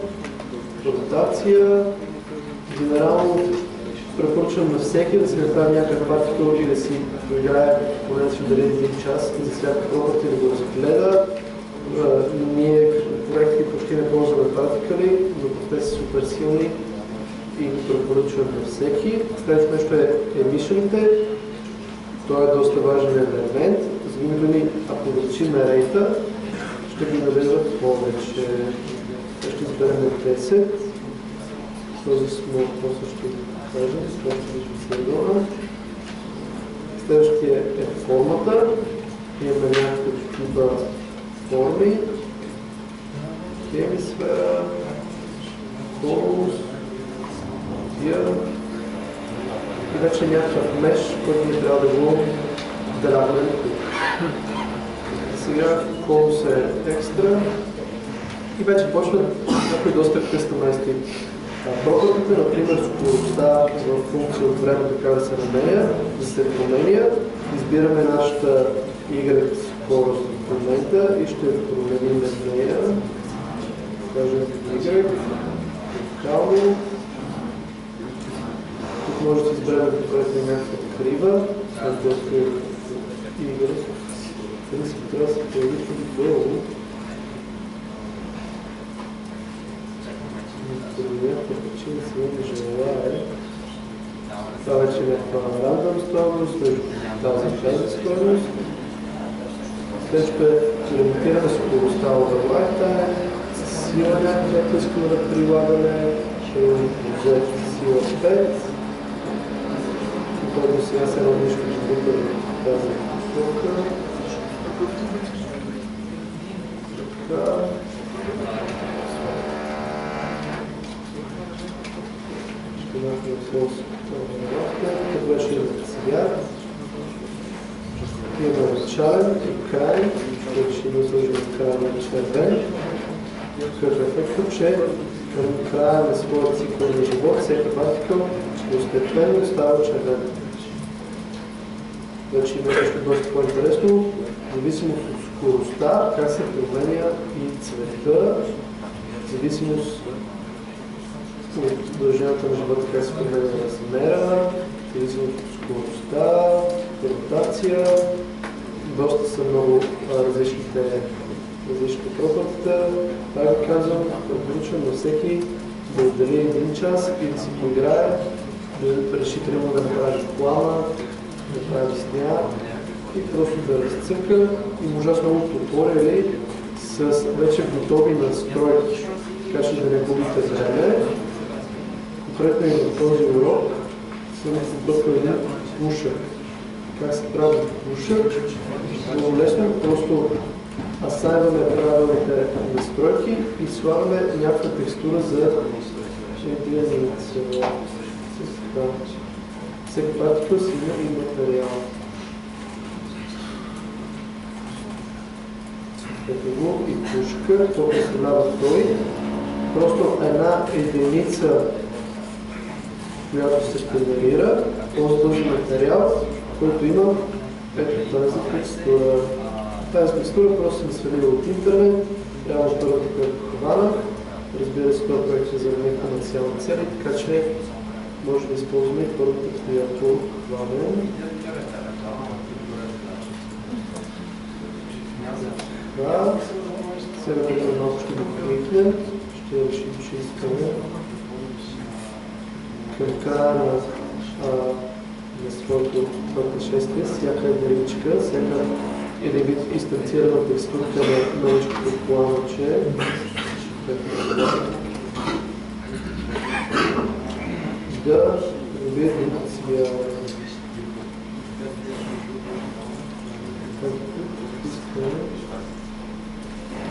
ротация. Генерално препоръчвам на всеки да си направи някакъв партикъл и да си проиграе поне да си отдели един час за всяка property да го разгледа. Ние като проекти почти не ползваме партикъли, но те са супер силни и го препоръчвам на всеки. Следващото нещо е емишените. Той е доста важен елемент. За други думи, ако увеличим рейта, ще ги наведат повече. Ще изберем 10. Този смол после ще кажем, това ще виждам следвана. Следващия е формата. Имаме някакъв типа форми. Хемисфера, конус, тия. И вече някакъв меш, който ни трябва да го драгнем тук. Сега конус е екстра. И вече почват някои доста къстомайски пропъртите, например скоростта в функция от време, така да се намеря, да се променя. Избираме нашата Y скорост в момента и ще променим нея. Кажем Y, локално. Тук може да изберем конкретно някаква крива, след което е Y. Принцип трябва да се появи долу. По някаква причина се не желае. Това вече е някаква рандъм стойност, между тази стойност. Следващото е лимитираме скоростта over lifetime, сила някаква искаме да прилагаме, ще взем сила 5, който сега се едно нищо, че тук тази посока. Така. Ще направим тук беше цвят. Имаме начален и край, който ще го сложим края на червен. Като ефектът, че към края на своя цикъл на живот, всеки партикъл постепенно става червен. Вече има нещо доста по-интересно, зависимост от скоростта, как се променя и цвета, зависимост от дължината на живота, как се променя размера, зависимост от скоростта, ротация. Доста са много различните пропъртите. Пак казвам, препоръчвам на всеки да отдели един час и да си поиграе, да реши трябва да направи плана, да прави сняг и просто да разцъка. И ужасно много туториали с вече готови настройки, така че да не губите време. Конкретно и на този урок съм подготвил един пушък. Как се прави пушък? Много лесно, просто асайваме правилните настройки и слагаме някаква текстура за единица. Всеки партикъл си има и материал. Ето го и пушка, това представлява той. Просто една единица, която се генерира, този материал, който има ето тази текстура. Тази текстура просто съм свалила от интернет, трябва първата, която хвана. Разбира се, това проект е за некомерциални цели, така че може да използваме и първата, която хванем. Така, сега да малко ще го кликнем, ще решим, че искаме към края на своето пътешествие, всяка единичка, всяка един вид инстанцирана текстурка на маличкото планче. Да видим цвят.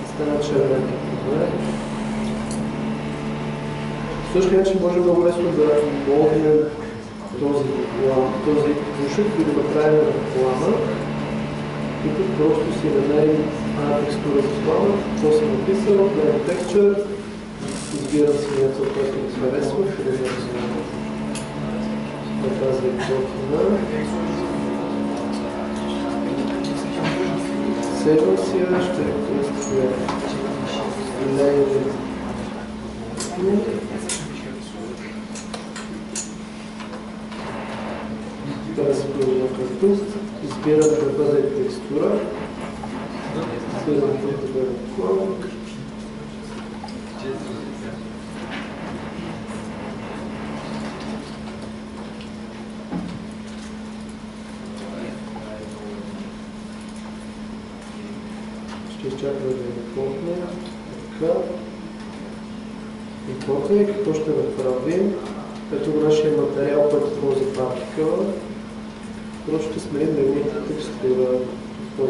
Стана червен. Също начин може много лесно да моднем този пушък и да направим плана. И тук просто си намерим текстура за плана, какво съм написал, Blend Texture, избирам си нещо, което ми харесва, където на тази експортна. Сейвам си я, ще реквестя лейер. Тази тук, избирам да бъде текстура, избирам тук да бъде план. Ще изчакаме да импортне. Така. Импортне, какво ще направим? Ето го нашия материал, който е този партикъл. Просто ще сменим неговата текстура в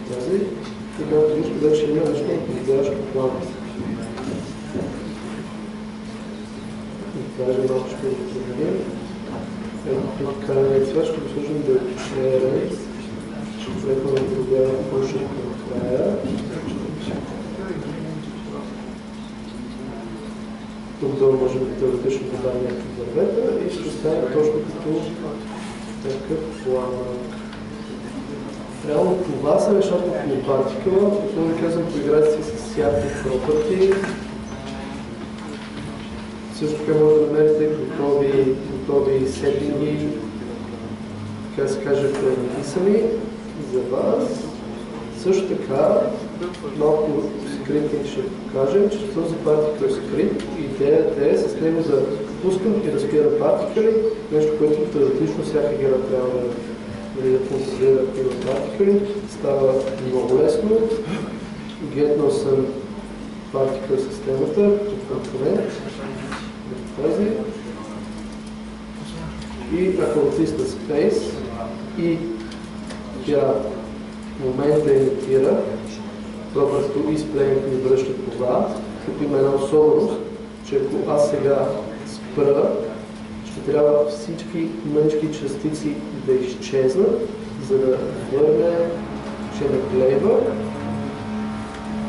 тази и както виждате, вече има нещо подходящо план. Даже малко ще го променим. Ето тук крайния цвят ще го сложим да е черен. Леко да подходява пушък към края. Тук долу можем теоретично да дадем някакви дървета и ще стане точно като такъв пламък. Реално това са нещата около партикъла, като ви казвам, поиграйте си с всякакви пропърти. Също така може да намерите готови сетинги, така се каже, написани за вас. Също така, малко скриптинг ще покажем, че този партикъл е скрипт и идеята е с него да пускам и разкира партикъли, нещо, което теоретично всяка игра трябва да контролира такива партикъли. Става много лесно. Гетнал съм партикъл системата, тук компонент, тази. И ако натисна Space и тя в момента имитира пробването изплейнг ми връща това, като има една особеност, че ако аз сега спра, ще трябва всички мънички частици да изчезнат, за да върне, че не плейва.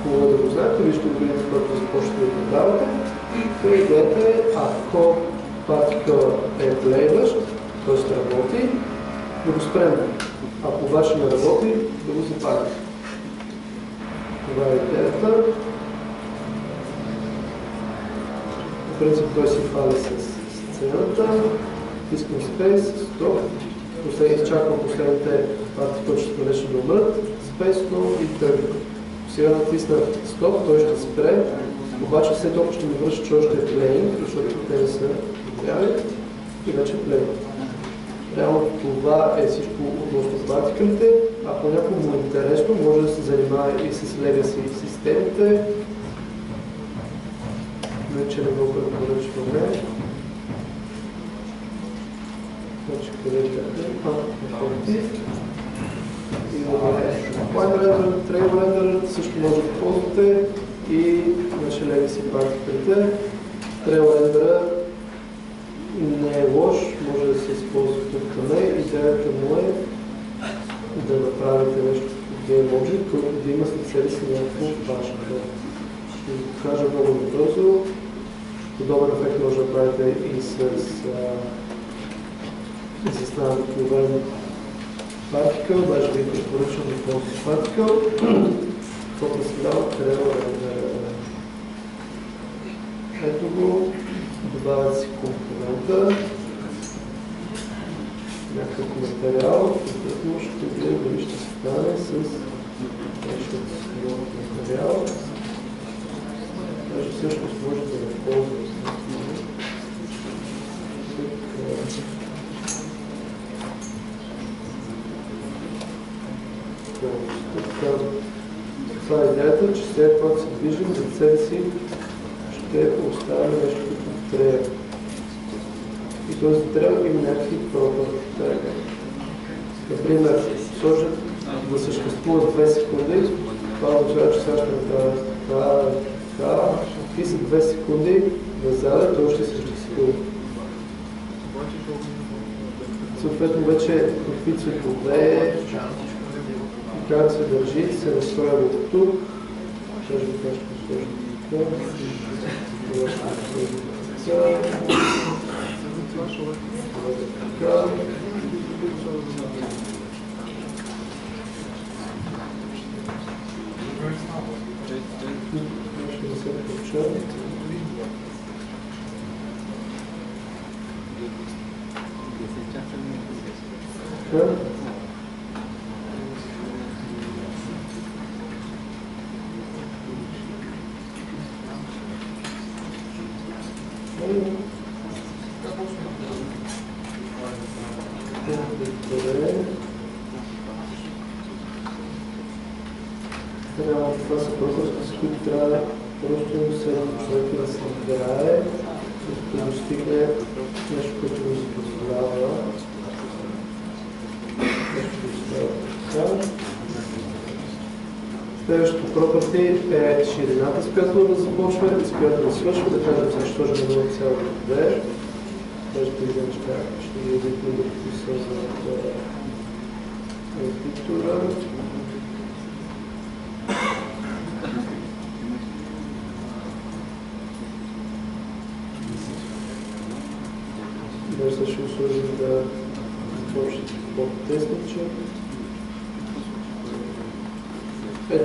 Хубаво да го знаете, вие ще го видите, когато започнете да продавате. И идеята е, ако партикъл е плейващ, т.е. работи, да го спрем. Ако обаче не работи, да го запалим. Това е идеята. В принцип той се хвали с сцената. Искам спейс, стоп. Изчаквам последните партикълчета вече да умрат. Спейс, но и търг. Сега натисна стоп, той ще спре. Обаче след това ще ми върши, че още е плейнг, защото те не са трябва и вече плейнг. Реално това е всичко относно партикълите. Ако някой му е интересно, може да се занимава и с legacy системите. Вече не го препоръчваме. Значи къде ще е? Trail Render също може да ползвате и наши legacy партикълите. Trail Render не е лош, може да се използва тук към нея. Идеята му е да направите нещо в GameLogic, който да има след себе си някакво важно. Ще ви покажа много бързо. Подобен ефект може да правите и с обикновен партикъл, даже ви препоръчвам да ползвате партикъл. Това представлява Trail Render. Ето го. Добавят си компонента, някакъв материал, съответно ще видим дали ще се стане с нещо нов материал. Даже всъщност може да го ползваме. Това е идеята, че след това се движим за себе си, ще оставим нещо като трея. И този трея има някакви пропърти. Например, сложат да съществува 2 секунди, това означава, че сега ще направя така, и за 2 секунди назад, той ще съществува. Съответно вече какви цветове и как се държи, се настроя от тук. Ще ви кажа, ще сложим така. Това са пропуски, с които трябва просто човек да се играе, да достигне нещо, което му се позволява. Следващото пропърти е ширината, с която да започва и с която да свършва, да кажем се, що ще бъде цялото две. Даже тези неща ще ги видите да писам за архитектура. Даже ще сложим да започнете по-тесниче.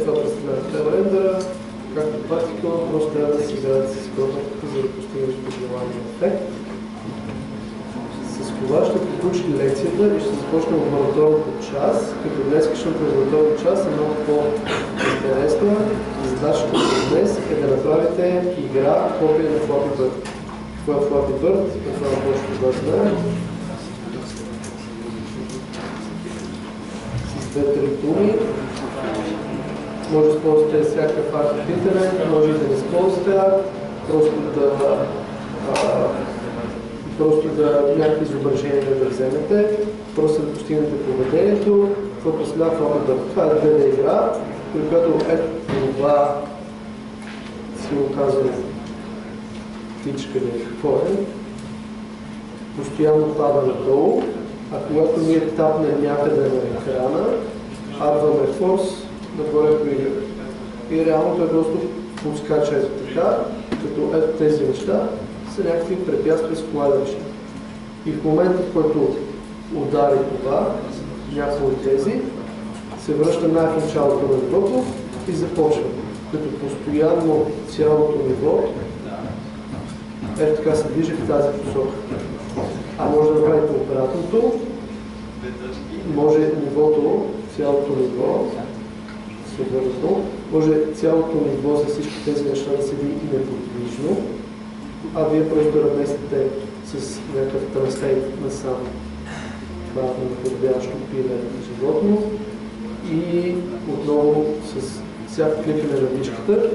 Това представлява Trail Render, както партикъл, просто трябва да си играете с пропъртите, за да постигнете желания ефект. С това ще приключи лекцията и ще започнем лабораторната част, като днескашната лабораторна част е много по-интересна. Задачата днес е да направите игра копия на Flappy Bird. Това е Flappy Bird, това е повечето да знае. С 2-3 думи. Може да използвате всякакъв арт в интернет, може и да не използвате арт, просто да някакви изображения да вземете, просто да постигнете поведението какво представлява това удар? Това е 2D игра, при която ето това си оказва птичка или какво е, постоянно пада надолу, а когато ние тапнем някъде на екрана, адваме форс нагоре по игра. И реално той просто подскача ето така, като ето тези неща са някакви препятствия с колайдърши. И в момента, в който удари това, някои от тези, се връща в началото на нивото и започва. Като постоянно цялото ниво ето така се движи в тази посока. А може да направите обратното, може нивото, цялото ниво, съвързано, може цялото ниво за всички тези неща да седи неподвижно, а вие просто равнестите с някакъв трансфейт насам това наподобяващо пиле животно и отново с всяко кликане на мишката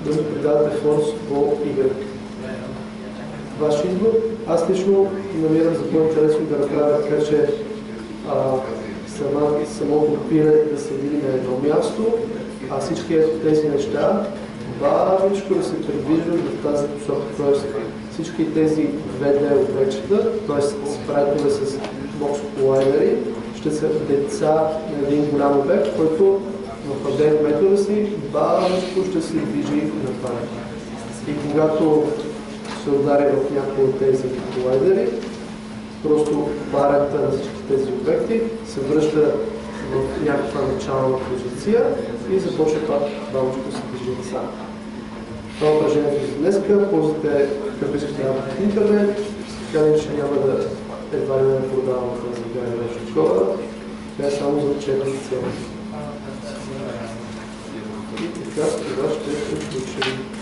да му придадете форс по Y. Ваш избор. Аз лично намирам за по-интересно да направя така, че самото пиле да седи на едно място, а всички тези неща бавичко да се придвижват в тази посока. Тоест всички тези 2D обектчета, т.е. спрайтове с бокс колайдери, ще са деца на един голям обект, който в апдейт метода си бавичко ще се движи напред. И когато се удари в някои от тези колайдери, просто парата на всички тези обекти се връща в някаква начална позиция и започва пак бавичко да се движи насам. Това е упражнението за днеска. Ползвате какъв работа в интернет. Така ли, че няма да едва ли не продавам тази игра или нещо такова. Това е само за учебни цели. И така, това ще приключим.